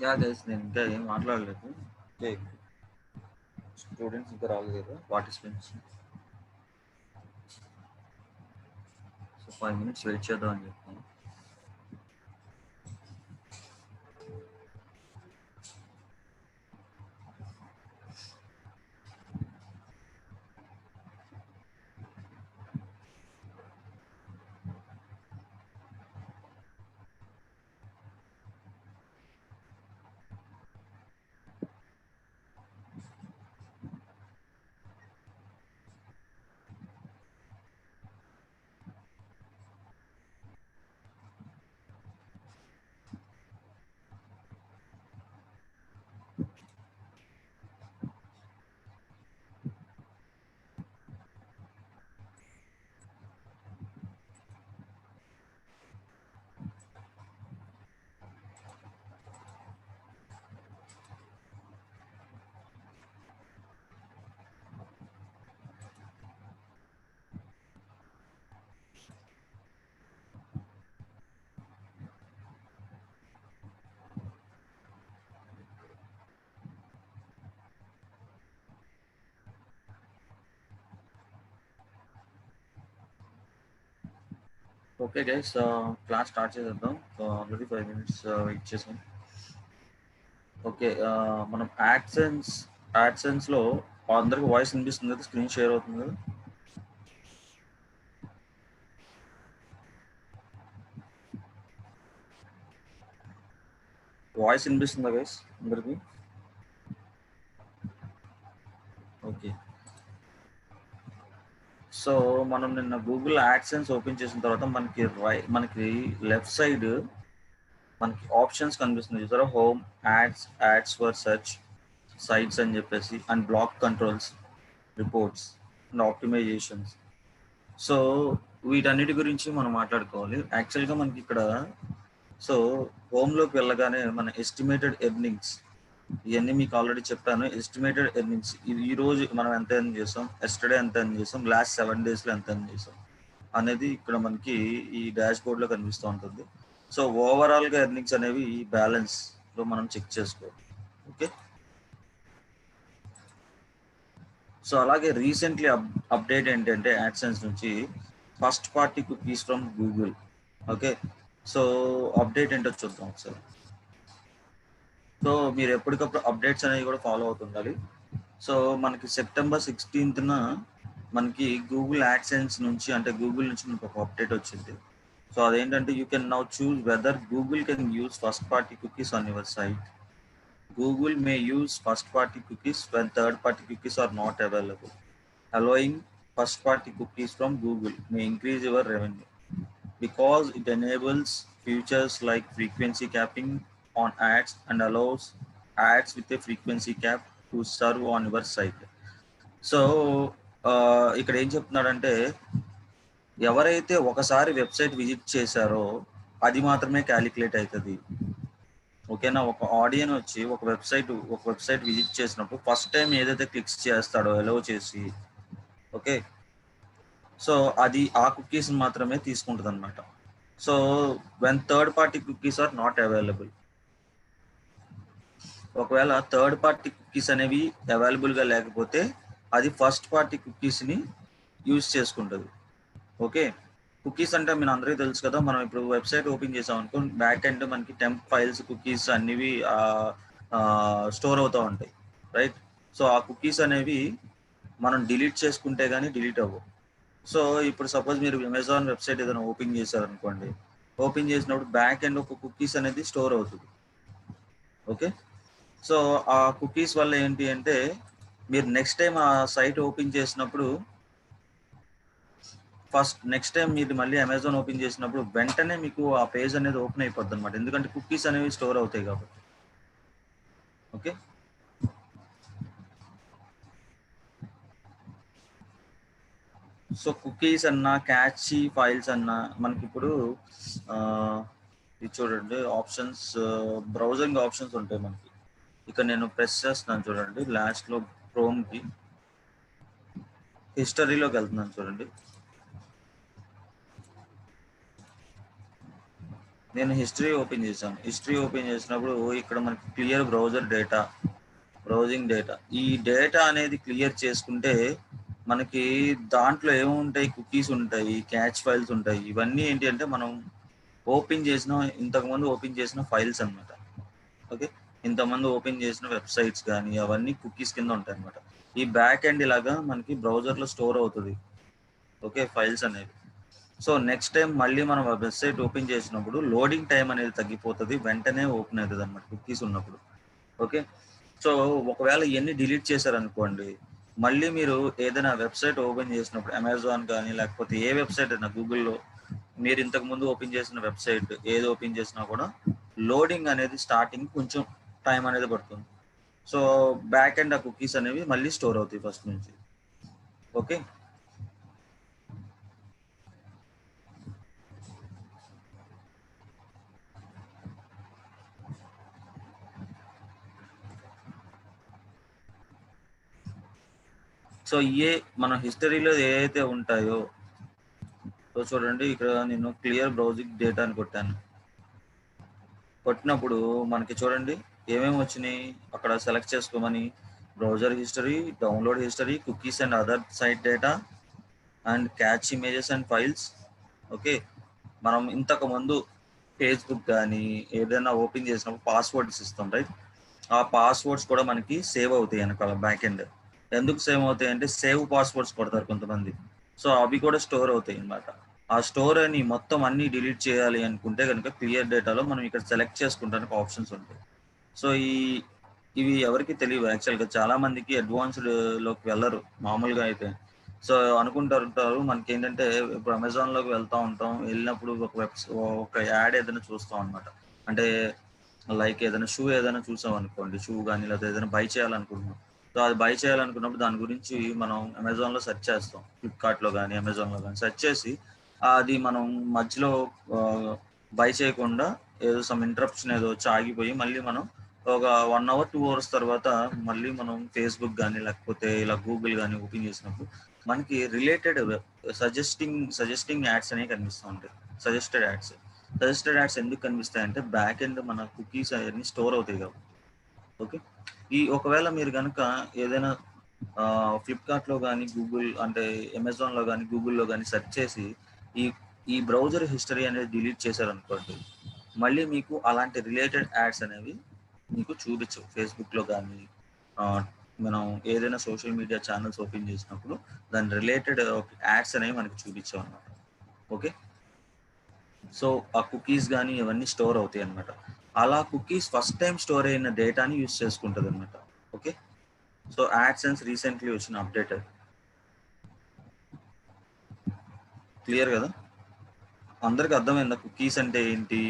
Yeah guys, నేను ఇంకా ఏం మాట్లాడలేదు. ఓకే, స్టూడెంట్స్ ఇంకా రాలేదు కదా, పార్టిసిపెంట్స్. సో 5 minutes వెయిట్ చేద్దాం అని చెప్తాను. ఓకే గైస్, క్లాస్ స్టార్ట్ చేసేద్దాం. ఆల్రెడీ 5 minutes వెయిట్ చేసాం. ఓకే, మనం యాడ్సెన్స్లో అందరికి వాయిస్ వినిపిస్తుంది కదా, స్క్రీన్ షేర్ అవుతుంది కదా. వాయిస్ వినిపిస్తుందా గైస్ అందరికి? ఓకే, సో మనం నిన్న గూగుల్ యాడ్సెన్స్ ఓపెన్ చేసిన తర్వాత మనకి లెఫ్ట్ సైడ్ మనకి ఆప్షన్స్ కనిపిస్తుంది చూసారా. Home, ads for search, sites అని చెప్పేసి, and block controls, reports and optimizations. So వీటన్నిటి గురించి మనం మాట్లాడుకోవాలి. యాక్చువల్గా మనకి ఇక్కడ సో హోమ్లోకి వెళ్ళగానే మన ఎస్టిమేటెడ్ ఎర్నింగ్స్, ఇవన్నీ మీకు ఆల్రెడీ చెప్పాను. ఎస్టిమేటెడ్ ఎర్నింగ్స్ ఈ రోజు మనం ఎంత ఎర్న్ చేసాం, ఎస్టర్డే ఎంత ఎర్న్ చేసాం, లాస్ట్ 7 daysలో ఎంత ఎర్న్ చేసాం అనేది ఇక్కడ మనకి ఈ డాష్ బోర్డ్లో కనిపిస్తూ ఉంటుంది. సో ఓవరాల్గా ఎర్నింగ్స్ అనేవి ఈ బ్యాలెన్స్లో మనం చెక్ చేసుకోవాలి. ఓకే, సో అలాగే రీసెంట్లీ అప్డేట్ ఏంటంటే యాడ్సెన్స్ నుంచి first party cookies from Google. Okay, so update ఏంటో చూద్దాం ఒకసారి. సో మీరు ఎప్పటికప్పుడు అప్డేట్స్ అనేవి కూడా ఫాలో అవుతుండాలి. సో మనకి September 16th మనకి గూగుల్ యాడ్సెన్స్ నుంచి, అంటే గూగుల్ నుంచి మనకు ఒక అప్డేట్ వచ్చింది. సో అదేంటంటే you can now choose whether Google can use first party cookies on your site. Google may use first-party cookies when third-party cookies are not available. Allowing first-party cookies from Google may increase your revenue because it enables features like frequency capping on ads and allows ads with a frequency cap to serve on your site. So ఇక్కడ ఏం చెప్తున్నాడంటే, ఎవరైతే ఒకసారి website visit చేశారో అది మాత్రమే calculate అవుతుంది. ఓకేనా, ఒక ఆడియన్ వచ్చి ఒక వెబ్సైట్ విజిట్ చేసినప్పుడు ఫస్ట్ టైం ఏదైతే క్లిక్స్ చేస్తాడో ఎలో చేసి, ఓకే, సో అది ఆ కుకీస్ మాత్రమే తీసుకుంటుంది అనమాట. So when third party cookies are not available, ఒకవేళ థర్డ్ పార్టీ కుకీస్ అనేవి అవైలబుల్గా లేకపోతే అది ఫస్ట్ పార్టీ కుకీస్ని యూజ్ చేసుకుంటుంది. ఓకే, కుకీస్ అంటే మీరు అందరికీ తెలుసు కదా. మనం ఇప్పుడు వెబ్సైట్ ఓపెన్ చేసాం అనుకో, బ్యాక్ ఎండ్ మనకి టెంప్ ఫైల్స్, కుకీస్ అన్నివి స్టోర్ అవుతూ ఉంటాయి, రైట్. సో ఆ కుకీస్ అనేవి మనం డిలీట్ చేసుకుంటే కానీ డిలీట్ అవ్వవు. సో ఇప్పుడు సపోజ్ మీరు అమెజాన్ వెబ్సైట్ ఏదైనా ఓపెన్ చేశారనుకోండి, ఓపెన్ చేసినప్పుడు బ్యాక్ ఎండ్ ఒక కుకీస్ అనేది స్టోర్ అవుతుంది. ఓకే, సో ఆ కుకీస్ వల్ల ఏంటి అంటే మీరు నెక్స్ట్ టైం ఆ సైట్ ఓపెన్ చేసినప్పుడు, నెక్స్ట్ టైం మీరు మళ్ళీ అమెజాన్ ఓపెన్ చేసినప్పుడు వెంటనే మీకు ఆ పేజ్ అనేది ఓపెన్ అయిపోద్ది అనమాట, ఎందుకంటే కుకీస్ అనేవి స్టోర్ అవుతాయి కాబట్టి. ఓకే, సో కుకీస్ అన్నా క్యాచీ ఫైల్స్ అన్నా మనకి ఇప్పుడు ఇది చూడండి, ఆప్షన్స్, బ్రౌజింగ్ ఆప్షన్స్ ఉంటాయి మనకి. ఇక్కడ నేను ప్రెస్ చేస్తున్నాను చూడండి, లాస్ట్లో క్రోమ్కి హిస్టరీలోకి వెళ్తున్నాను చూడండి. నేను హిస్టరీ ఓపెన్ చేశాను. హిస్టరీ ఓపెన్ చేసినప్పుడు ఇక్కడ మనకి క్లియర్ బ్రౌజింగ్ డేటా. ఈ డేటా అనేది క్లియర్ చేసుకుంటే మనకి దాంట్లో ఏముంటాయి, కుకీస్ ఉంటాయి, క్యాచ్ ఫైల్స్ ఉంటాయి. ఇవన్నీ ఏంటి అంటే మనం ఇంతకుముందు ఓపెన్ చేసిన ఫైల్స్ అనమాట. ఓకే, ఇంతకుముందు ఓపెన్ చేసిన వెబ్సైట్స్ కానీ అవన్నీ కుకీస్ కింద ఉంటాయి అనమాట. ఈ బ్యాక్ ఎండ్ ఇలాగా మనకి బ్రౌజర్లో స్టోర్ అవుతుంది. ఓకే, ఫైల్స్ అనేవి. సో నెక్స్ట్ టైం మళ్ళీ మనం వెబ్సైట్ ఓపెన్ చేసినప్పుడు లోడింగ్ టైం అనేది తగ్గిపోతుంది, వెంటనే ఓపెన్ అవుతుంది అనమాట కుకీస్ ఉన్నప్పుడు. ఓకే, సో ఒకవేళ ఇవన్నీ డిలీట్ చేశారనుకోండి, మళ్ళీ మీరు ఏదైనా వెబ్సైట్ ఓపెన్ చేసినప్పుడు అమెజాన్ కానీ లేకపోతే ఏ వెబ్సైట్ అయినా గూగుల్లో మీరు ఇంతకు ముందు ఓపెన్ చేసిన వెబ్సైట్ ఏది ఓపెన్ చేసినా కూడా లోడింగ్ అనేది స్టార్టింగ్ కొంచెం టైం అనేది పడుతుంది. సో బ్యాక్ ఎండ్ ఆ కుకీస్ అనేవి మళ్ళీ స్టోర్ అవుతాయి ఫస్ట్ నుంచి. ఓకే, సో ఇవే మన హిస్టరీలో ఏవైతే ఉంటాయో, సో చూడండి ఇక్కడ నేను క్లియర్ బ్రౌజింగ్ డేటా అని కొట్టినప్పుడు మనకి చూడండి ఏమేమి వచ్చినాయి అక్కడ. సెలెక్ట్ చేసుకోమని browser history, download history, cookies and other site data and cache images and files. Okay, మనం ఇంతకు ముందు ఫేస్బుక్ కానీ ఏదైనా ఓపెన్ చేసినప్పుడు పాస్వర్డ్స్ ఇస్తాం, రైట్? ఆ పాస్వర్డ్స్ కూడా మనకి సేవ్ అవుతాయి వెనకాల బ్యాక్ ఎండ్. ఎందుకు సేవ్ అవుతాయి అంటే సేవ్ పాస్వర్డ్స్ కొడతారు కొంతమంది, సో అవి కూడా స్టోర్ అవుతాయి అన్నమాట. ఆ స్టోర్ అని మొత్తం అన్ని డిలీట్ చేయాలి అనుకుంటే కనుక క్లియర్ డేటాలో మనం ఇక్కడ సెలెక్ట్ చేసుకుంటానికి ఆప్షన్స్ ఉంటాయి. సో ఇవి ఎవరికి తెలియవు యాక్చువల్గా. చాలా మందికి అడ్వాన్స్డ్ లోకి వెళ్ళరు మామూలుగా అయితే. సో అనుకుంటారు మనకి ఏంటంటే ఇప్పుడు అమెజాన్ లోకి వెళ్తా ఉంటాం, వెళ్ళినప్పుడు ఒక యాడ్ ఏదైనా చూస్తాం అనమాట. అంటే లైక్ ఏదైనా షూ ఏదైనా చూసాం అనుకోండి, షూ కానీ లేదా ఏదైనా బై చేయాలనుకుంటున్నాం. సో అది బై చేయాలనుకున్నప్పుడు దాని గురించి మనం అమెజాన్ లో సెర్చ్ చేస్తాం, ఫ్లిప్కార్ట్ లో కానీ అమెజాన్ లో కానీ సెర్చ్ చేసి అది మనం మధ్యలో బై చేయకుండా ఏదో సమ్ ఇంటరప్షన్ ఏదో వచ్చి ఆగిపోయి మళ్ళీ మనం ఒక 1 hour 2 hours తర్వాత మళ్ళీ మనం ఫేస్బుక్ కానీ లేకపోతే ఇలా గూగుల్ కానీ ఓపెన్ చేసినప్పుడు మనకి రిలేటెడ్ సజెస్టింగ్ యాడ్స్ అనేవి కనిపిస్తూ ఉంటాయి. సజెస్టెడ్ యాడ్స్ ఎందుకు కనిపిస్తాయి అంటే బ్యాక్ ఎండ్ మన కుకీస్ అవన్నీ స్టోర్ అవుతాయి కాబట్టి. ఓకే, ఒకవేళ మీరు కనుక ఏదైనా ఫ్లిప్కార్ట్లో కానీ గూగుల్ అంటే అమెజాన్లో కానీ గూగుల్లో కానీ సెర్చ్ చేసి ఈ ఈ బ్రౌజర్ హిస్టరీ అనేది డిలీట్ చేశారనుకోండి, మళ్ళీ మీకు అలాంటి రిలేటెడ్ యాడ్స్ అనేవి మీకు చూపించవు ఫేస్బుక్లో కానీ. మనం ఏదైనా సోషల్ మీడియా ఛానల్స్ ఓపెన్ చేసినప్పుడు దాని రిలేటెడ్ యాడ్స్ అనేవి మనకి చూపించావు అన్నమాట. ఓకే, సో ఆ కుకీస్ కానీ ఇవన్నీ స్టోర్ అవుతాయి అనమాట. అలా కుకీస్ ఫస్ట్ టైం స్టోర్ అయిన డేటాని యూజ్ చేసుకుంటుంది అనమాట. ఓకే, సో యాడ్సెన్స్ రీసెంట్లీ వచ్చిన అప్డేట్ అది. క్లియర్ కదా, అందరికి అర్థమైందా కుకీస్ అంటే ఏంటి?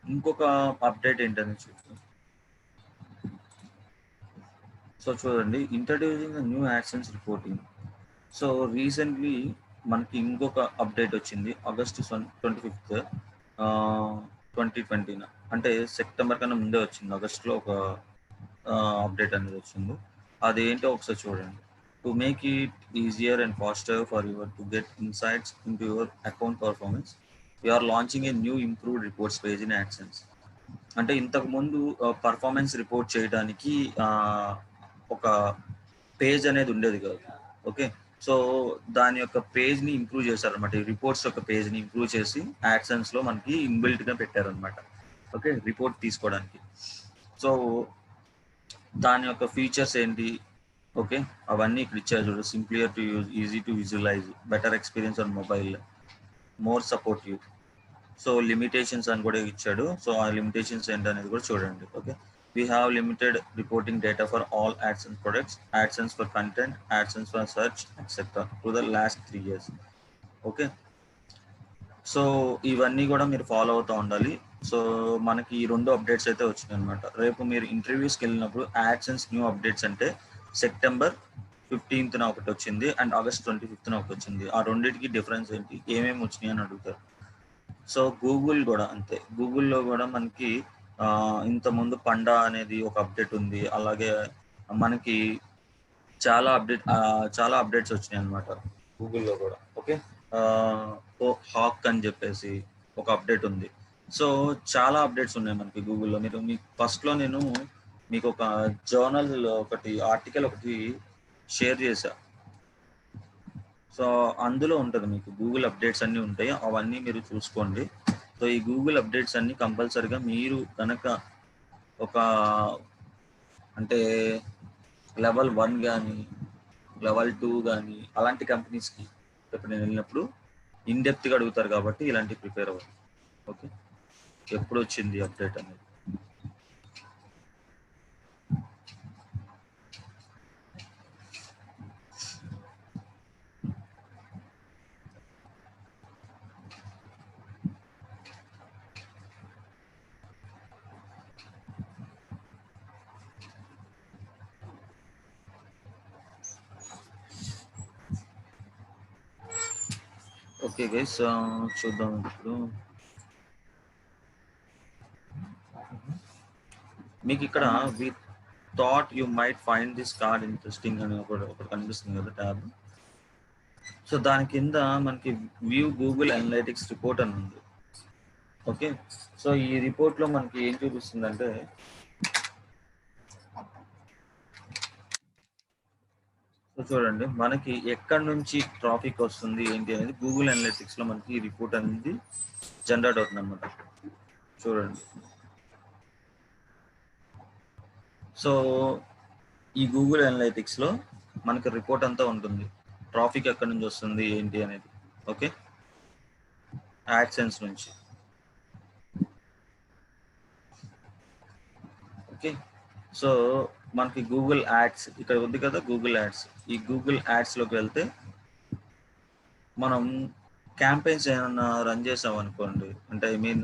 ఇంకొక అప్డేట్ ఏంటని చూద్దాం. సో చూడండి, introducing new AdSense reporting. So recently మనకి ఇంకొక అప్డేట్ వచ్చింది ఆగస్ట్ 25th 2020, అంటే సెప్టెంబర్ కన్నా ముందే వచ్చింది. ఆగస్ట్లో ఒక అప్డేట్ అనేది వచ్చింది. అదేంటో ఒకసారి చూడండి. To make it easier and faster for your to get insights into your account performance, we're launching a new improved reports page in AdSense. అంటే ఇంతకు ముందు పర్ఫార్మెన్స్ రిపోర్ట్ చేయడానికి ఒక పేజ్ అనేది ఉండేది కాదు. ఓకే, సో దాని యొక్క పేజ్ని ఇంప్రూవ్ చేశారనమాట. ఈ రిపోర్ట్స్ యొక్క పేజ్ని ఇంప్రూవ్ చేసి యాడ్సెన్స్లో మనకి ఇన్బిల్ట్గా పెట్టారనమాట. ఓకే, రిపోర్ట్ తీసుకోవడానికి. సో దాని యొక్క ఫీచర్స్ ఏంటి, ఓకే, అవన్నీ ఇక్కడ ఇచ్చారు చూడు. Simpler to use, easy to visualise, better experience on mobile, more supportive. So limitations అని కూడా ఇచ్చాడు. సో ఆ లిమిటేషన్స్ ఏంటనేది కూడా చూడండి. Okay, we have limited reporting data for all AdSense products, AdSense for content, AdSense for search, etc. to the last 3 years. Okay, so ఇవన్నీ కూడా మీరు ఫాలో అవుతూ ఉండాలి. సో మనకి ఈ 2 అప్డేట్స్ అయితే వచ్చినాయి అనమాట. రేపు మీరు ఇంటర్వ్యూస్కి వెళ్ళినప్పుడు యాడ్సెన్స్ న్యూ అప్డేట్స్ అంటే సెప్టెంబర్ 15th ఒకటి వచ్చింది అండ్ ఆగస్ట్ 25th ఒకటి వచ్చింది. ఆ రెండింటికి డిఫరెన్స్ ఏంటి, ఏమేమి వచ్చినాయి అని అడుగుతారు. సో గూగుల్ కూడా అంతే, గూగుల్లో కూడా మనకి ఇంతకుముందు పండా అనేది ఒక అప్డేట్ ఉంది. అలాగే మనకి చాలా అప్డేట్స్ వచ్చినాయి అనమాట గూగుల్లో కూడా. ఓకే, హాక్ అని చెప్పేసి ఒక అప్డేట్ ఉంది. సో చాలా అప్డేట్స్ ఉన్నాయి మనకి గూగుల్లో. మీకు ఫస్ట్లో నేను మీకు ఒక జర్నల్ ఒకటి ఆర్టికల్ ఒకటి షేర్ చేశా. సో అందులో ఉంటుంది మీకు గూగుల్ అప్డేట్స్ అన్నీ ఉంటాయి, అవన్నీ మీరు చూసుకోండి. సో ఈ గూగుల్ అప్డేట్స్ అన్నీ కంపల్సరిగా మీరు కనుక ఒక అంటే లెవెల్ 1 కానీ లెవెల్ 2 కానీ అలాంటి కంపెనీస్కి ఇప్పుడు నేను వెళ్ళినప్పుడు ఇన్డెప్త్గా అడుగుతారు కాబట్టి ఇలాంటి ప్రిపేర్ అవ్వాలి. ఓకే, ఎప్పుడు వచ్చింది అప్డేట్ అనేది. ఓకే గైస్, చూద్దాం ఇప్పుడు. మీకు ఇక్కడ we thought you might find this card interesting అని ఒకటి కనిపిస్తుంది కదా ట్యాబ్. సో దాని కింద మనకి వ్యూ గూగుల్ అనలైటిక్స్ రిపోర్ట్ అని ఉంది. ఓకే, సో ఈ రిపోర్ట్లో మనకి ఏం చూపిస్తుందంటే సో చూడండి మనకి ఎక్కడి నుంచి ట్రాఫిక్ వస్తుంది ఏంటి అనేది గూగుల్ అనలైటిక్స్ లో మనకి ఈ రిపోర్ట్ అనేది జనరేట్ అవుతుంది అనమాట. చూడండి, సో ఈ గూగుల్ అనలైటిక్స్ లో మనకి రిపోర్ట్ అంతా ఉంటుంది, ట్రాఫిక్ ఎక్కడి నుంచి వస్తుంది ఏంటి అనేది. ఓకే, యాడ్సెన్స్ నుంచి. ఓకే, సో మనకి గూగుల్ యాడ్స్ ఇక్కడ ఉంది కదా, గూగుల్ యాడ్స్. ఈ గూగుల్ యాడ్స్ లోకి వెళ్తే మనం క్యాంపెయిన్స్ ఏమైనా రన్ చేసాం అనుకోండి, అంటే ఐ మీన్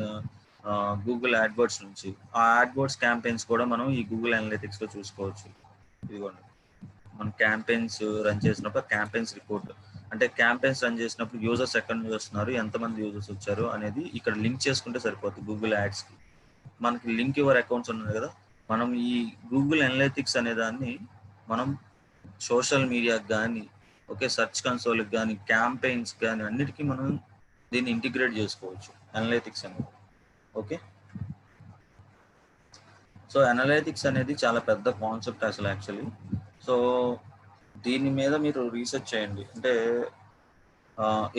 గూగుల్ యాడ్వర్డ్స్ నుంచి ఆ యాడ్వర్డ్స్ క్యాంపెయిన్స్ కూడా మనం ఈ గూగుల్ అనలైటిక్స్ లో చూసుకోవచ్చు. ఇదిగోండి, మనం క్యాంపెయిన్స్ రన్ చేసినప్పుడు క్యాంపెయిన్స్ రిపోర్ట్, అంటే క్యాంపెయిన్స్ రన్ చేసినప్పుడు యూజర్స్ ఎక్కడి నుంచి వస్తున్నారు, ఎంతమంది యూజర్స్ వచ్చారు అనేది ఇక్కడ లింక్ చేసుకుంటే సరిపోతుంది గూగుల్ యాడ్స్ కి. మనకి లింక్ యువర్ అకౌంట్స్ ఉన్నది కదా, మనం ఈ గూగుల్ అనలైటిక్స్ అనే దాన్ని మనం సోషల్ మీడియాకి కానీ, ఓకే, సెర్చ్ కన్సోల్కి కానీ, క్యాంపెయిన్స్ కానీ అన్నిటికీ మనం దీన్ని ఇంటిగ్రేట్ చేసుకోవచ్చు అనలైటిక్స్ అనేది. ఓకే, సో అనలైటిక్స్ అనేది చాలా పెద్ద కాన్సెప్ట్ అసలు యాక్చువల్లీ. సో దీని మీద మీరు రీసెర్చ్ చేయండి, అంటే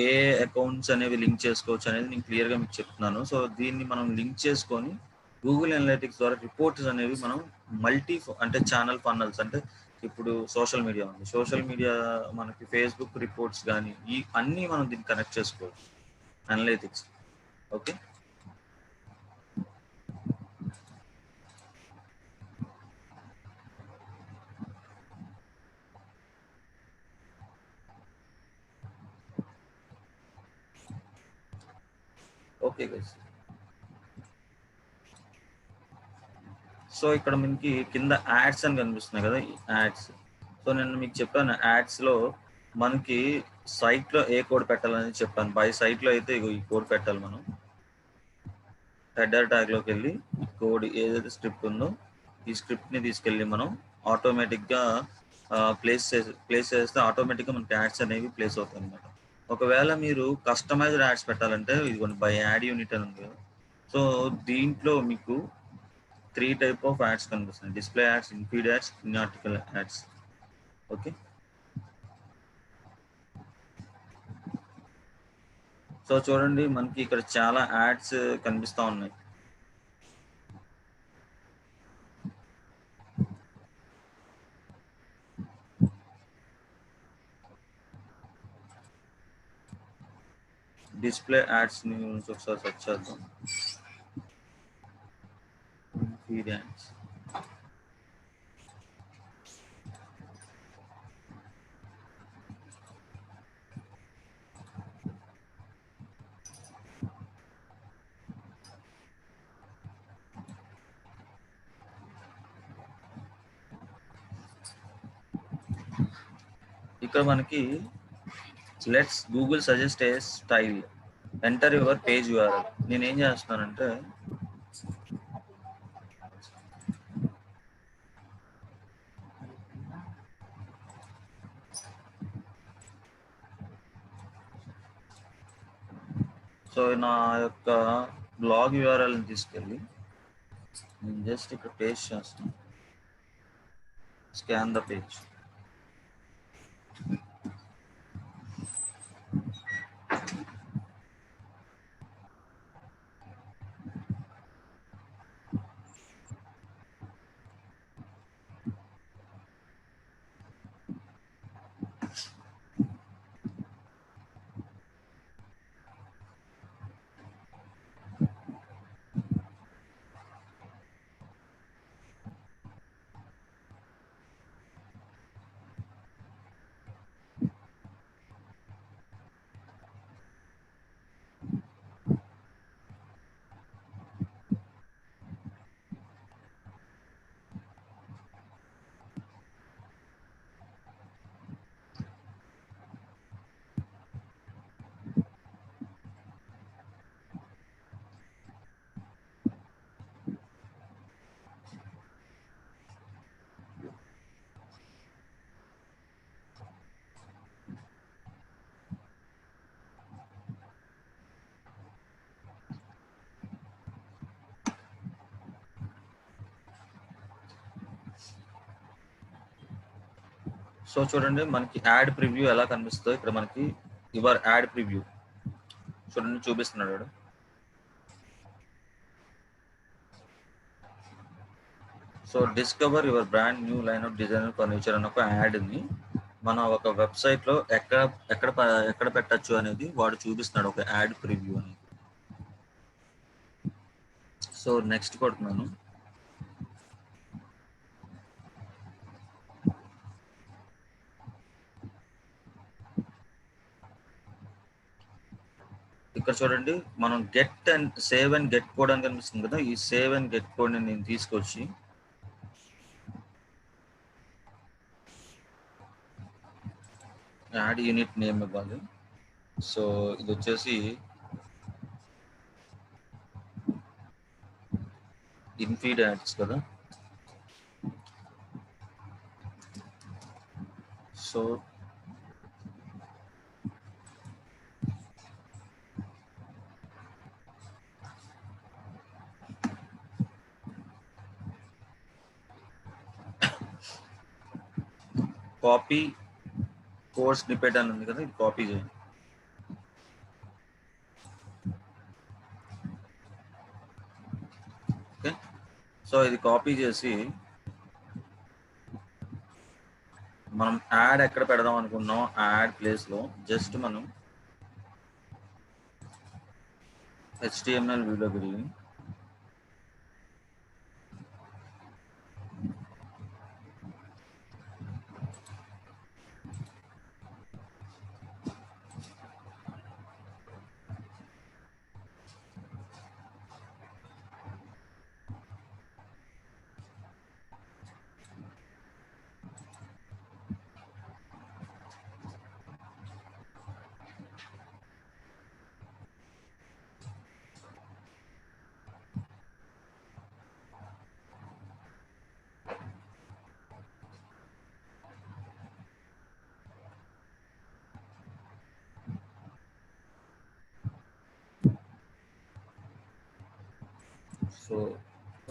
ఏ అకౌంట్స్ అనేవి లింక్ చేసుకోవచ్చు అనేది నేను క్లియర్గా మీకు చెప్తున్నాను. సో దీన్ని మనం లింక్ చేసుకొని గూగుల్ అనలైటిక్స్ ద్వారా రిపోర్ట్స్ అనేవి మనం అంటే ఛానల్ ఫన్నల్స్, అంటే ఇప్పుడు సోషల్ మీడియా ఉంది, సోషల్ మీడియా మనకి ఫేస్బుక్ రిపోర్ట్స్ కానీ ఈ అన్నీ మనం దీన్ని కనెక్ట్ చేసుకోవచ్చు analytics. Okay, okay guys. So ఇక్కడ మనకి కింద యాడ్స్ అని కనిపిస్తున్నాయి కదా, ఈ యాడ్స్. సో నేను మీకు చెప్పాను యాడ్స్లో మనకి సైట్లో ఏ కోడ్ పెట్టాలని చెప్పాను. బై సైట్లో అయితే ఈ కోడ్ పెట్టాలి మనం. హెడర్ ట్యాగ్లోకి వెళ్ళి ఈ కోడ్ ఏదైతే స్క్రిప్ట్ ఉందో ఈ స్క్రిప్ట్ని తీసుకెళ్ళి మనం ఆటోమేటిక్గా ప్లేస్ చేస్తే ఆటోమేటిక్గా మనకి యాడ్స్ అనేవి ప్లేస్ అవుతాయి అన్నమాట. ఒకవేళ మీరు కస్టమైజ్డ్ యాడ్స్ పెట్టాలంటే ఇదిగోండి బై యాడ్ యూనిట్ అని ఉంది కదా. సో దీంట్లో మీకు 3 టైప్ ఆఫ్ యాడ్స్ కనిపిస్తున్నాయి: display ads, infeed ads, in article ads. Okay, so చూడండి మనకి ఇక్కడ చాలా యాడ్స్ కనిపిస్తూ ఉన్నాయి. డిస్ప్లే యాడ్స్ ని ఒకసారి సెర్చ్ చేద్దాం. ఫీడ్ యాడ్స్, ఇక్కడ మనకి let's Google suggest A style, enter your page URL. నేను ఏం చేస్తున్నానంటే సో నా యొక్క బ్లాగ్ యూఆర్ఎల్ని తీసుకెళ్ళి నేను జస్ట్ ఇక్కడ పేస్ట్ చేస్తాను, స్కాన్ ద పేజ్. సో చూడండి మనకి యాడ్ ప్రివ్యూ ఎలా కనిపిస్తుందో ఇక్కడ మనకి యువర్ యాడ్ ప్రివ్యూ చూడండి చూపిస్తున్నాడు వాడు. So discover your brand new line of designer furniture అన్న ఒక యాడ్ని మన ఒక వెబ్సైట్లో ఎక్కడ ఎక్కడ ఎక్కడ పెట్టచ్చు అనేది వాడు చూపిస్తున్నాడు, ఒక యాడ్ ప్రివ్యూ అనేది. సో నెక్స్ట్ కొడుతున్నాను. ఇక్కడ చూడండి మనం get and save and get code అని కనిపిస్తుంది కదా, ఈ సేవ్ అండ్ గెట్ కోడ్ని నేను తీసుకొచ్చి యాడ్ యూనిట్ నేమ్ ఇవ్వాలి. సో ఇది వచ్చేసి ఇన్ఫీడ్ యాడ్స్ కదా. సో కాపీ కోడ్ స్నిపెట్ అని ఉంది కదా, ఇది కాపీ చేయండి. ఓకే, సో ఇది కాపీ చేసి మనం యాడ్ ఎక్కడ పెడదాం అనుకున్నాం, యాడ్ ప్లేస్లో జస్ట్ మనం HTML వ్యూలోకి వెళ్ళి సో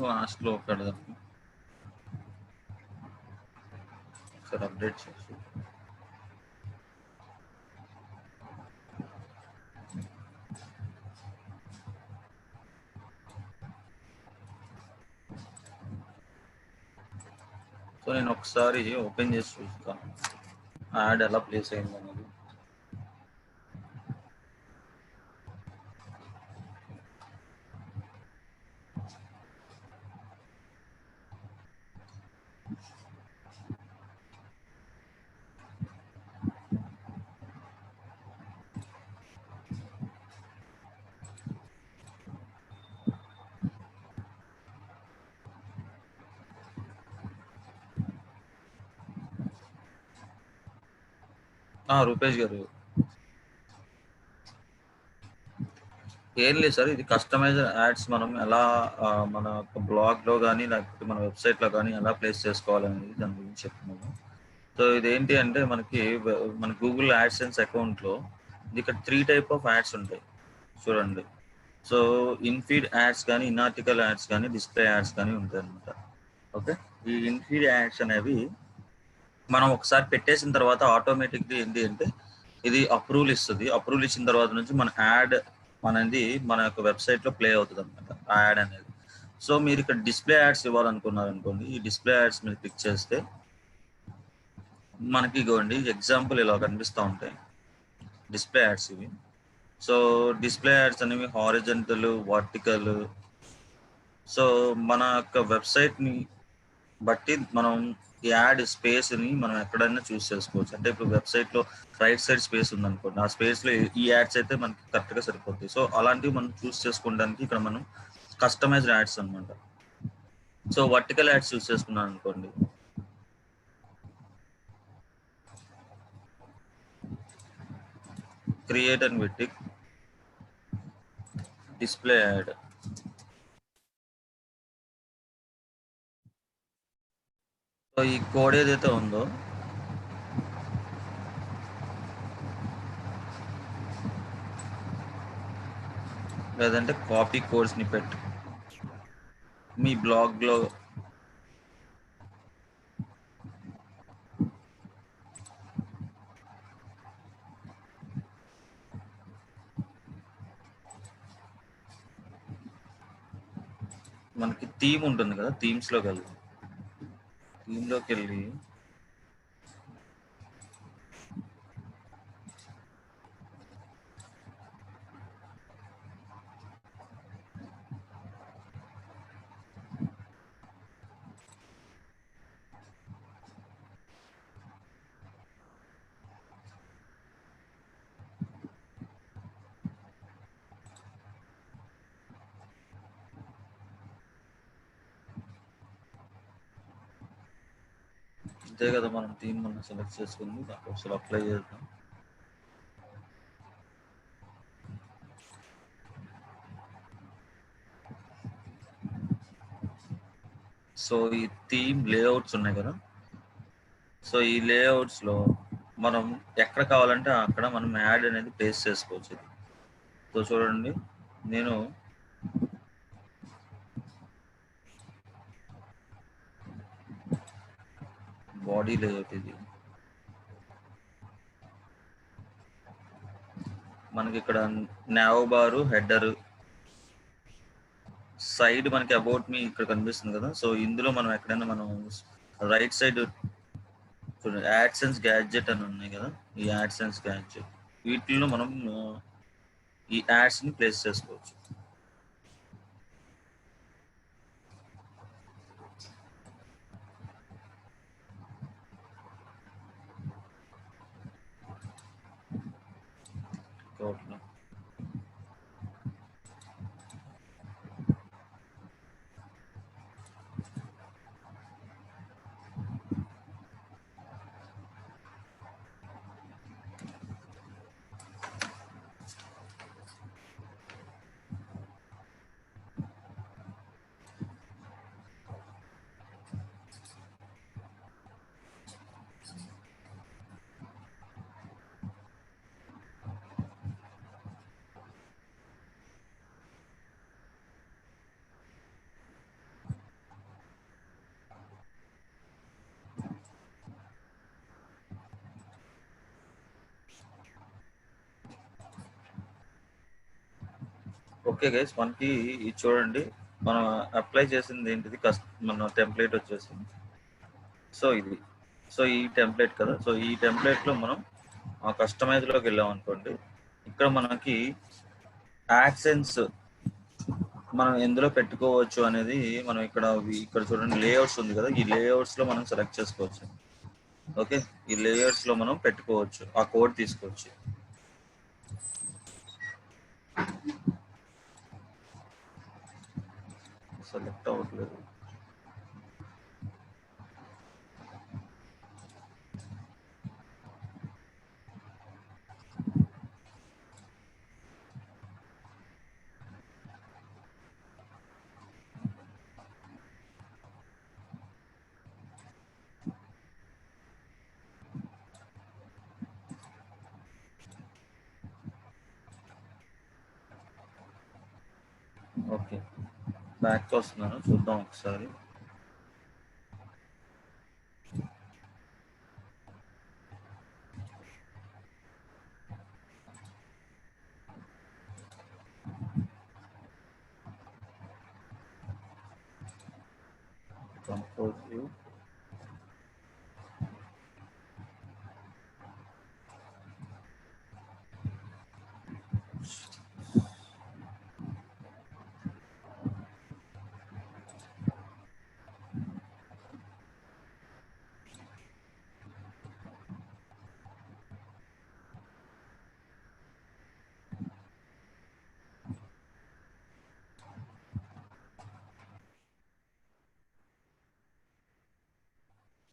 లాస్ట్లో పెడదాం సార్, అప్డేట్ చేసి సో నేను ఒకసారి ఓపెన్ చేసి చూస్తాను యాడ్ ఎలా ప్లేస్ అయింది అనేది. రూపేష్ గారు, ఏం లేదు సార్. ఇది కస్టమైజ్డ్ యాడ్స్ మనం ఎలా మన బ్లాగ్లో కానీ లేకపోతే మన వెబ్సైట్లో కానీ ఎలా ప్లేస్ చేసుకోవాలనేది దాని గురించి చెప్తున్నాము. సో ఇదేంటి అంటే మన గూగుల్ యాడ్సెన్స్ అకౌంట్లో ఇక్కడ 3 టైప్ ఆఫ్ యాడ్స్ ఉంటాయి చూడండి. సో ఇన్ఫీడ్ యాడ్స్ కానీ, ఇన్ఆర్టికల్ యాడ్స్ కానీ, డిస్ప్లే యాడ్స్ కానీ ఉంటాయి అనమాట. ఓకే, ఈ ఇన్ఫీడ్ యాడ్స్ అనేవి మనం ఒకసారి పెట్టేసిన తర్వాత ఆటోమేటిక్గా ఏంటి అంటే ఇది అప్రూవల్ ఇస్తుంది. అప్రూవల్ ఇచ్చిన తర్వాత నుంచి మన యాడ్ అనేది మన యొక్క వెబ్సైట్లో ప్లే అవుతుంది అనమాట, ఆ యాడ్ అనేది. సో మీరు ఇక్కడ డిస్ప్లే యాడ్స్ ఇవ్వాలనుకున్నారు అనుకోండి, ఈ డిస్ప్లే యాడ్స్ మీద క్లిక్ చేస్తే మనకి ఇగోండి ఎగ్జాంపుల్ ఇలా కనిపిస్తూ ఉంటాయి డిస్ప్లే యాడ్స్ ఇవి. సో డిస్ప్లే యాడ్స్ అనేవి హారిజంటల్, వర్టికల్. సో మన యొక్క వెబ్సైట్ని బట్టి మనం ఈ యాడ్ స్పేస్ని మనం ఎక్కడైనా చూస్ చేసుకోవచ్చు. అంటే ఇప్పుడు వెబ్సైట్లో రైట్ సైడ్ స్పేస్ ఉందనుకోండి, ఆ స్పేస్లో ఈ యాడ్స్ అయితే మనకి కరెక్ట్గా సరిపోతాయి. సో అలాంటివి మనం చూస్ చేసుకోవడానికి ఇక్కడ మనం కస్టమైజ్డ్ యాడ్స్ అనమాట. సో వర్టికల్ యాడ్స్ చూస్ చేసుకున్నాను అనుకోండి, క్రియేట్ అని పెట్టి డిస్ప్లే యాడ్. సో ఈ కోడ్ ఏదైతే ఉందో లేదంటే కాపీ కోడ్ స్నిపెట్ మీ బ్లాగ్లో మనకి థీమ్ ఉంటుంది కదా, థీమ్స్లోకి వెళ్దాం. థీమ్లోకి వెళ్ళి అంతే కదా, మనం థీమ్ మనం సెలెక్ట్ చేసుకుంది దానికి ఒకసారి అప్లై చేద్దాం. సో ఈ థీమ్ లేఅవుట్స్ ఉన్నాయి కదా, సో ఈ లేఅవుట్స్లో మనం ఎక్కడ కావాలంటే అక్కడ మనం యాడ్ అనేది ప్లేస్ చేసుకోవచ్చు. సో చూడండి, నేను బాడీ లేఅవుట్ ఇది మనకి ఇక్కడ నావ్ బారు, హెడర్, సైడ్ మనకి అబౌట్ మీ ఇక్కడ కనిపిస్తుంది కదా. సో ఇందులో మనం ఎక్కడైనా మనం రైట్ సైడ్ చూడండి యాడ్సెన్స్ గ్యాడ్జెట్ అని ఉన్నాయి కదా, ఈ యాడ్సెన్స్ గ్యాడ్జెట్ వీటిల్లో మనం ఈ యాడ్స్ని ప్లేస్ చేసుకోవచ్చు. కోట్లో ఓకే గైస్, మనకి ఇది చూడండి, మనం అప్లై చేసింది ఏంటిది, మన టెంప్లెట్ వచ్చేసింది. సో ఇది, సో ఈ టెంప్లెట్ కదా. సో ఈ టెంప్లెట్లో మనం కస్టమైజ్లోకి వెళ్ళాం అనుకోండి, ఇక్కడ మనకి యాడ్సెన్స్ మనం ఎందులో పెట్టుకోవచ్చు అనేది మనం ఇక్కడ చూడండి లేఅవుట్స్ ఉంది కదా, ఈ లేఅవుట్స్లో మనం సెలెక్ట్ చేసుకోవచ్చు. ఓకే, ఈ లేయర్స్లో మనం పెట్టుకోవచ్చు, ఆ కోడ్ తీసుకోవచ్చు. సెలెక్ట్ అవ్వట్లేదు. ఓకే, బ్యాక్ వస్తున్నాను, చూద్దాం ఒకసారి. Compose view.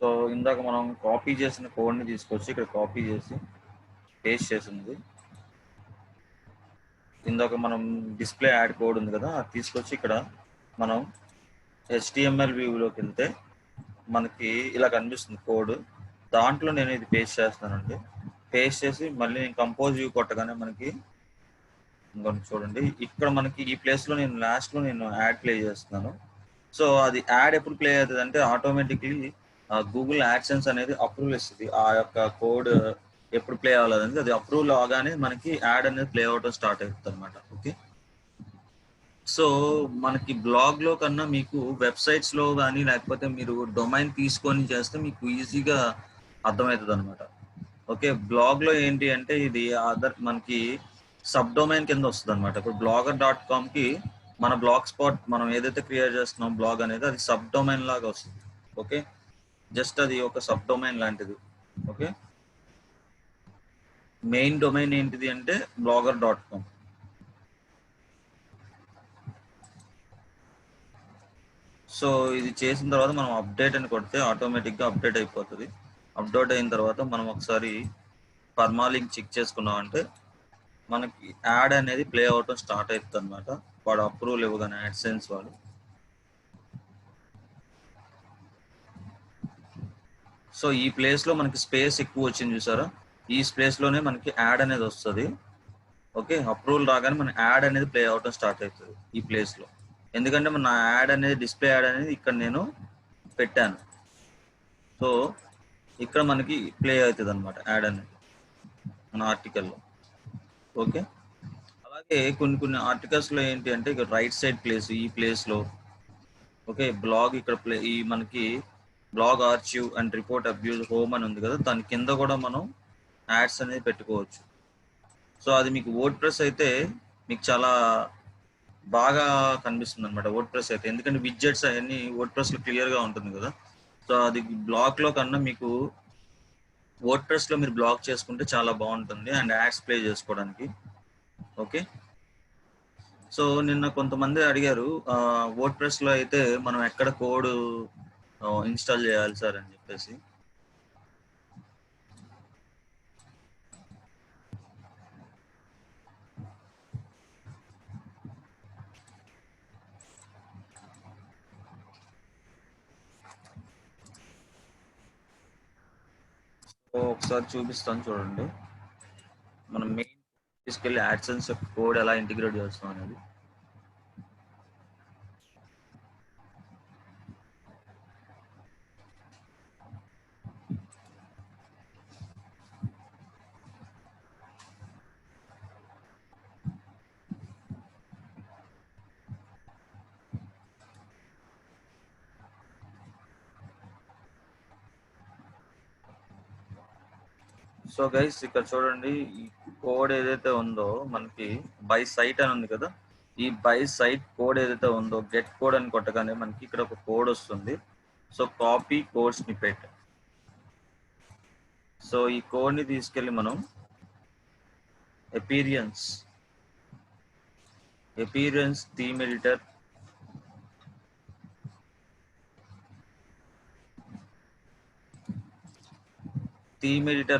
సో ఇందాక మనం కాపీ చేసిన కోడ్ని తీసుకొచ్చి ఇక్కడ కాపీ చేసి పేస్ట్ చేసింది. ఇందాక మనం డిస్ప్లే యాడ్ కోడ్ ఉంది కదా, అది తీసుకొచ్చి ఇక్కడ మనం HTML వ్యూలోకి వెళ్తే మనకి ఇలా కనిపిస్తుంది కోడ్. దాంట్లో నేను ఇది పేస్ట్ చేస్తానండి. పేస్ట్ చేసి మళ్ళీ నేను కంపోజ్ వ్యూ కొట్టగానే మనకి ఇంకొంచెం చూడండి, ఇక్కడ మనకి ఈ ప్లేస్లో నేను లాస్ట్లో నేను యాడ్ ప్లే చేస్తున్నాను. సో అది యాడ్ ఎప్పుడు ప్లే అవుతుంది అంటే ఆటోమేటిక్లీ గూగుల్ యాడ్సెన్స్ అనేది అప్రూవల్ ఇస్తుంది. ఆ యొక్క కోడ్ ఎప్పుడు ప్లే అవ్వాలనేది అది అప్రూవల్ అవగానే మనకి యాడ్ అనేది ప్లే అవడం స్టార్ట్ అవుతుంది అనమాట. ఓకే, సో మనకి బ్లాగ్లో కన్నా మీకు వెబ్సైట్స్లో కానీ లేకపోతే మీరు డొమైన్ తీసుకొని చేస్తే మీకు ఈజీగా అర్థమవుతుంది అనమాట. ఓకే, బ్లాగ్లో ఏంటి అంటే ఇది మనకి సబ్ డొమైన్ కింద వస్తుంది అనమాట. ఇప్పుడు blogger.comకి మన బ్లాగ్ స్పాట్ మనం ఏదైతే క్రియేట్ చేస్తున్నాం బ్లాగ్ అనేది అది సబ్ డొమైన్ లాగా వస్తుంది. ఓకే, జస్ట్ అది ఒక సబ్ డొమైన్ లాంటిది. ఓకే, మెయిన్ డొమైన్ ఏంటిది అంటే blogger.com. సో ఇది చేసిన తర్వాత మనం అప్డేట్ అని కొడితే ఆటోమేటిక్గా అప్డేట్ అయిపోతుంది. అప్డేట్ అయిన తర్వాత మనం ఒకసారి పర్మాలింక్ చెక్ చేసుకున్నాం అంటే మనకి యాడ్ అనేది ప్లే అవటం స్టార్ట్ అవుతుంది అనమాట. వాడు అప్రూవల్ ఇవ్వగానే యాడ్సెన్స్ వాడు. సో ఈ ప్లేస్లో మనకి స్పేస్ ఎక్కువ వచ్చింది చూసారా, ఈ స్పేస్లోనే మనకి యాడ్ అనేది వస్తుంది. ఓకే, అప్రూవల్ రాగానే మన యాడ్ అనేది ప్లే అవటం స్టార్ట్ అవుతుంది ఈ ప్లేస్లో. ఎందుకంటే మన యాడ్ అనేది డిస్ప్లే యాడ్ అనేది ఇక్కడ నేను పెట్టాను. సో ఇక్కడ మనకి ప్లే అవుతుంది అనమాట యాడ్ అనేది మన ఆర్టికల్లో. ఓకే, అలాగే కొన్ని ఆర్టికల్స్లో ఏంటి అంటే ఇక్కడ రైట్ సైడ్ ప్లేస్ ఈ ప్లేస్లో ఓకే బ్లాగ్ ఇక్కడ ఈ మనకి blog archive and report abuse home అని ఉంది కదా, దాని కింద కూడా మనం యాడ్స్ అనేది పెట్టుకోవచ్చు. సో అది మీకు వర్డ్ ప్రెస్ అయితే మీకు చాలా బాగా కనిపిస్తుంది అనమాట వర్డ్ ప్రెస్ అయితే, ఎందుకంటే విడ్జెట్స్ అవన్నీ వర్డ్ ప్రెస్లో క్లియర్గా ఉంటుంది కదా. సో అది బ్లాగ్లో కన్నా మీకు వర్డ్ ప్రెస్లో మీరు బ్లాగ్ చేసుకుంటే చాలా బాగుంటుంది అండ్ యాడ్స్ ప్లే చేసుకోవడానికి. ఓకే, సో నిన్న కొంతమంది అడిగారు వర్డ్ ప్రెస్లో అయితే మనం ఎక్కడ కోడ్ ఇన్స్టాల్ చేయాలి సార్ అని చెప్పేసి. సో ఒకసారి చూపిస్తాను చూడండి, మనం మెయిన్ తీసుకెళ్ళి యాడ్సెన్స్ కోడ్ ఎలా ఇంటిగ్రేట్ చేస్తాం అనేది. సో గైస్ ఇక్కడ చూడండి, ఈ కోడ్ ఏదైతే ఉందో మనకి బై సైట్ అని ఉంది కదా, ఈ బై సైట్ కోడ్ ఏదైతే ఉందో గెట్ కోడ్ అని కొట్టగానే మనకి ఇక్కడ ఒక కోడ్ వస్తుంది. So copy code snippet. So ఈ కోడ్ని తీసుకెళ్ళి మనం అపీరియన్స్ థీమ్ ఎడిటర్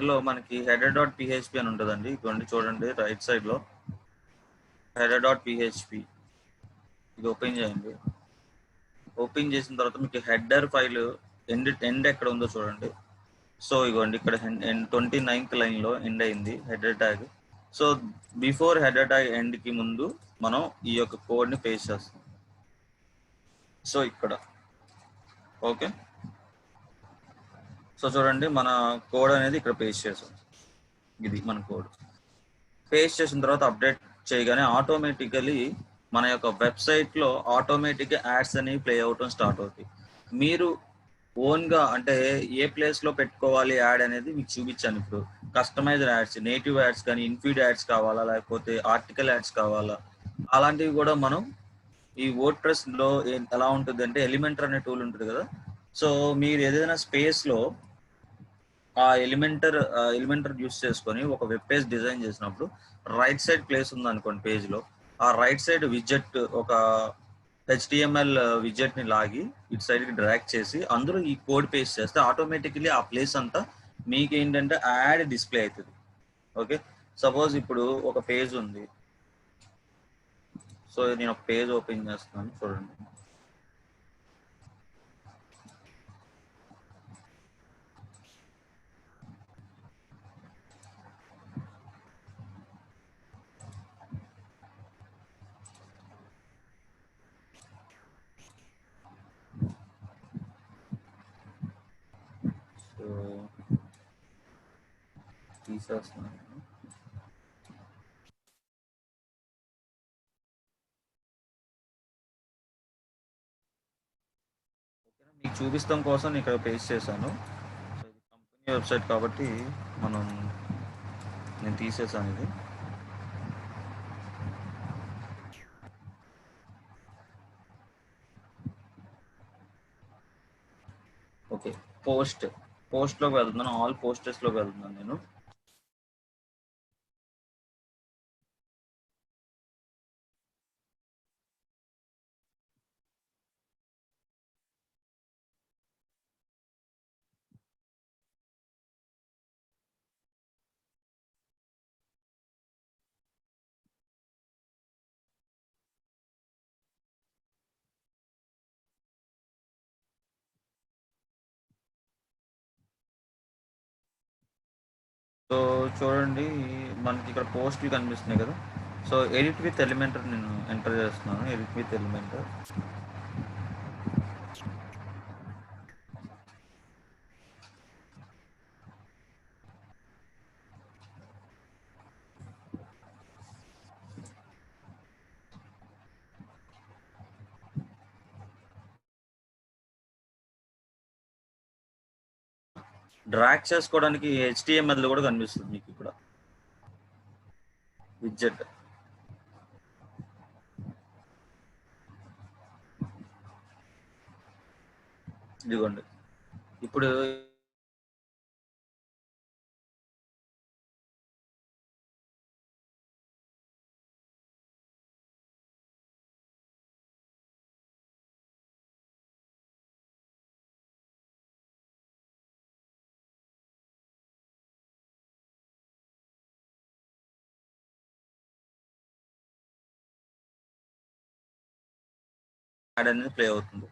లో మనకి header.php అని ఉంటుందండి. ఇటువంటి చూడండి రైట్ సైడ్ లో header.php ఇది ఓపెన్ చేయండి. ఓపెన్ చేసిన తర్వాత మీకు హెడర్ ఫైల్ ఎండ్ ఎక్కడ ఉందో చూడండి. సో ఇగోండి ఇక్కడ 29th లైన్ లో ఎండ్ అయింది header tag. So before header tag end కి ముందు మనం ఈ యొక్క కోడ్ ని పేస్ట్ చేస్తాం. సో ఇక్కడ ఓకే. సో చూడండి మన కోడ్ అనేది ఇక్కడ పేస్ట్ చేసాం. ఇది మన కోడ్ పేస్ట్ చేసిన తర్వాత అప్డేట్ చేయగానే ఆటోమేటికలీ మన యొక్క వెబ్సైట్లో ఆటోమేటిక్గా యాడ్స్ అనేవి ప్లే అవటం స్టార్ట్ అవుతాయి. మీరు ఓన్గా అంటే ఏ ప్లేస్లో పెట్టుకోవాలి యాడ్ అనేది మీకు చూపించాను. ఇప్పుడు కస్టమైజ్డ్ యాడ్స్, నేటివ్ యాడ్స్ కానీ ఇన్ఫీడ్ యాడ్స్ కావాలా, లేకపోతే ఆర్టికల్ యాడ్స్ కావాలా, అలాంటివి కూడా మనం ఈ వర్డ్ ప్రెస్లో ఎలా ఉంటుంది అంటే ఎలిమెంటర్ అనే టూల్ ఉంటుంది కదా. సో మీరు ఏదైనా స్పేస్లో ఆ ఎలిమెంటర్ యూస్ చేసుకొని ఒక వెబ్ పేజ్ డిజైన్ చేసినప్పుడు రైట్ సైడ్ ప్లేస్ ఉంది అనుకోండి పేజ్లో, ఆ రైట్ సైడ్ విజెట్ ఒక హెచ్టిఎంఎల్ విజెట్ ని లాగి ఇటు సైడ్ కి డ్రాగ్ చేసి అందులో ఈ కోడ్ పేస్ట్ చేస్తే ఆటోమేటికలీ ఆ ప్లేస్ అంతా మీకు ఏంటంటే యాడ్ డిస్ప్లే అవుతుంది. ఓకే, సపోజ్ ఇప్పుడు ఒక పేజ్ ఉంది. సో నేను ఒక పేజ్ ఓపెన్ చేస్తున్నాను, చూడండి. సో తీసేస్తున్నాను. మీకు చూపిస్తాం కోసం నేను ఇక్కడ పేస్ట్ చేశాను. సో ఇది కంపెనీ వెబ్సైట్ కాబట్టి నేను తీసేసాను ఇది. ఓకే, పోస్ట్లోకి వెళ్తున్నాను, ఆల్ పోస్టర్స్లోకి వెళ్తున్నాను నేను. సో చూడండి మనకి ఇక్కడ పోస్ట్లు కనిపిస్తున్నాయి కదా. సో ఎడిట్ విత్ ఎలిమెంటర్ నేను ఎంటర్ చేస్తున్నాను. Edit with Elementor. డ్రాగ్ చేసుకోవడానికి హెచ్టిఎంఎల్ కూడా కనిపిస్తుంది మీకు ఇక్కడ విడ్జెట్. ఇదిగోండి ఇప్పుడు యాడ్ అనేది ప్లే అవుతుంది.